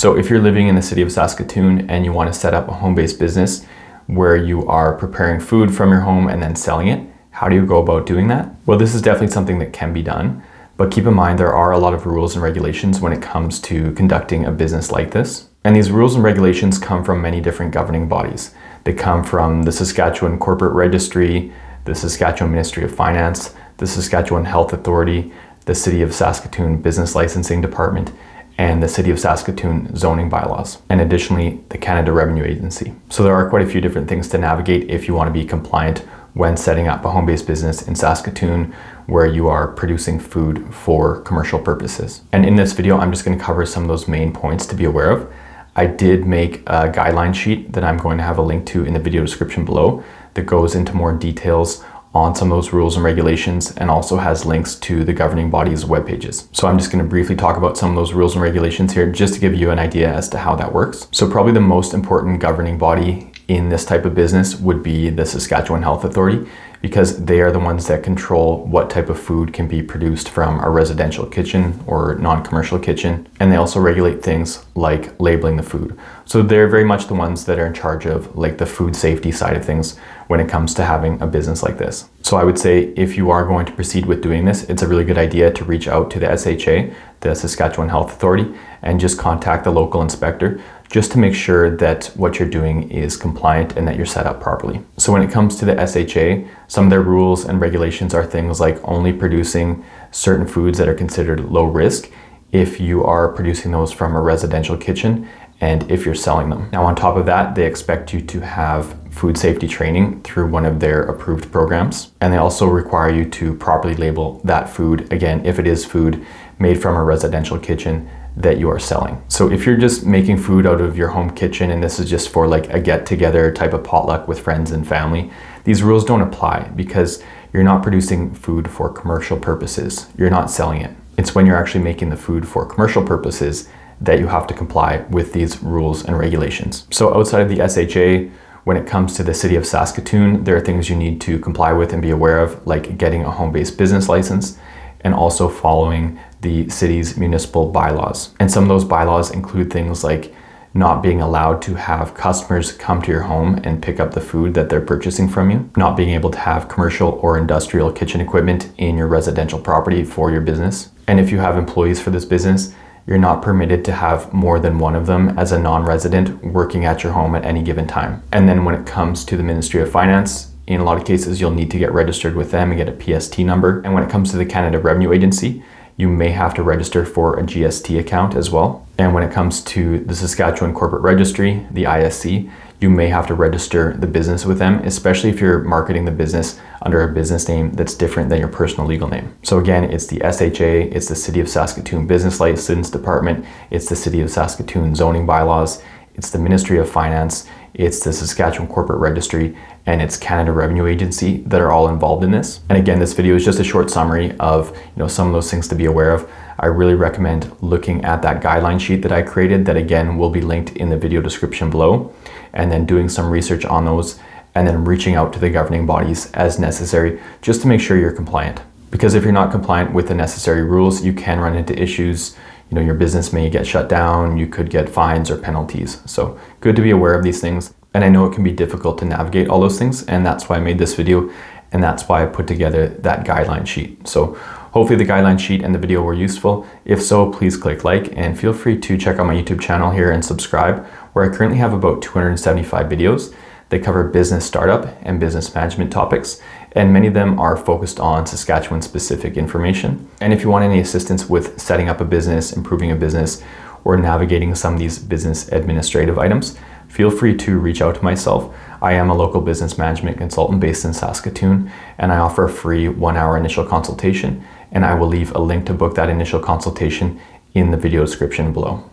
So if you're living in the city of Saskatoon and you want to set up a home-based business where you are preparing food from your home and then selling it, how do you go about doing that? Well, this is definitely something that can be done, but keep in mind there are a lot of rules and regulations when it comes to conducting a business like this. And these rules and regulations come from many different governing bodies. They come from the Saskatchewan Corporate Registry, the Saskatchewan Ministry of Finance, the Saskatchewan Health Authority, the City of Saskatoon Business Licensing Department, and the City of Saskatoon zoning bylaws, and additionally the Canada Revenue Agency. So there are quite a few different things to navigate if you want to be compliant when setting up a home-based business in Saskatoon where you are producing food for commercial purposes. And in this video, I'm just going to cover some of those main points to be aware of. I did make a guideline sheet that I'm going to have a link to in the video description below that goes into more details on some of those rules and regulations and also has links to the governing body's web pages. So I'm just going to briefly talk about some of those rules and regulations here just to give you an idea as to how that works. So probably the most important governing body in this type of business would be the Saskatchewan Health Authority, because they are the ones that control what type of food can be produced from a residential kitchen or non-commercial kitchen. And they also regulate things like labeling the food. So they're very much the ones that are in charge of like the food safety side of things when it comes to having a business like this. So I would say if you are going to proceed with doing this, it's a really good idea to reach out to the SHA, the Saskatchewan Health Authority, and just contact the local inspector just to make sure that what you're doing is compliant and that you're set up properly. So when it comes to the SHA, some of their rules and regulations are things like only producing certain foods that are considered low risk if you are producing those from a residential kitchen and if you're selling them. Now on top of that, they expect you to have food safety training through one of their approved programs. And they also require you to properly label that food, again, if it is food made from a residential kitchen that you are selling. So if you're just making food out of your home kitchen and this is just for like a get together type of potluck with friends and family, these rules don't apply because you're not producing food for commercial purposes. You're not selling it. It's when you're actually making the food for commercial purposes that you have to comply with these rules and regulations. So outside of the SHA, when it comes to the City of Saskatoon, there are things you need to comply with and be aware of, like getting a home-based business license and also following the city's municipal bylaws. And some of those bylaws include things like not being allowed to have customers come to your home and pick up the food that they're purchasing from you, not being able to have commercial or industrial kitchen equipment in your residential property for your business. And if you have employees for this business, you're not permitted to have more than one of them as a non-resident working at your home at any given time. And then when it comes to the Ministry of Finance, in a lot of cases, you'll need to get registered with them and get a PST number. And when it comes to the Canada Revenue Agency, you may have to register for a GST account as well. And when it comes to the Saskatchewan Corporate Registry, the ISC, you may have to register the business with them, especially if you're marketing the business under a business name that's different than your personal legal name. So again, it's the SHA, it's the City of Saskatoon Business License Department, it's the City of Saskatoon zoning bylaws, it's the Ministry of Finance, it's the Saskatchewan Corporate Registry, and it's Canada Revenue Agency that are all involved in this. And again, this video is just a short summary of some of those things to be aware of. I really recommend looking at that guideline sheet that I created that again will be linked in the video description below, and then doing some research on those and then reaching out to the governing bodies as necessary just to make sure you're compliant. Because if you're not compliant with the necessary rules, you can run into issues. Your business may get shut down, you could get fines or penalties. So good to be aware of these things. And I know it can be difficult to navigate all those things, and that's why I made this video, and that's why I put together that guideline sheet. So hopefully the guideline sheet and the video were useful. If so, please click like and feel free to check out my YouTube channel here and subscribe, where I currently have about 275 videos. They cover business startup and business management topics, and many of them are focused on Saskatchewan specific information. And if you want any assistance with setting up a business, improving a business, or navigating some of these business administrative items, feel free to reach out to myself. I am a local business management consultant based in Saskatoon, and I offer a free 1-hour initial consultation, and I will leave a link to book that initial consultation in the video description below.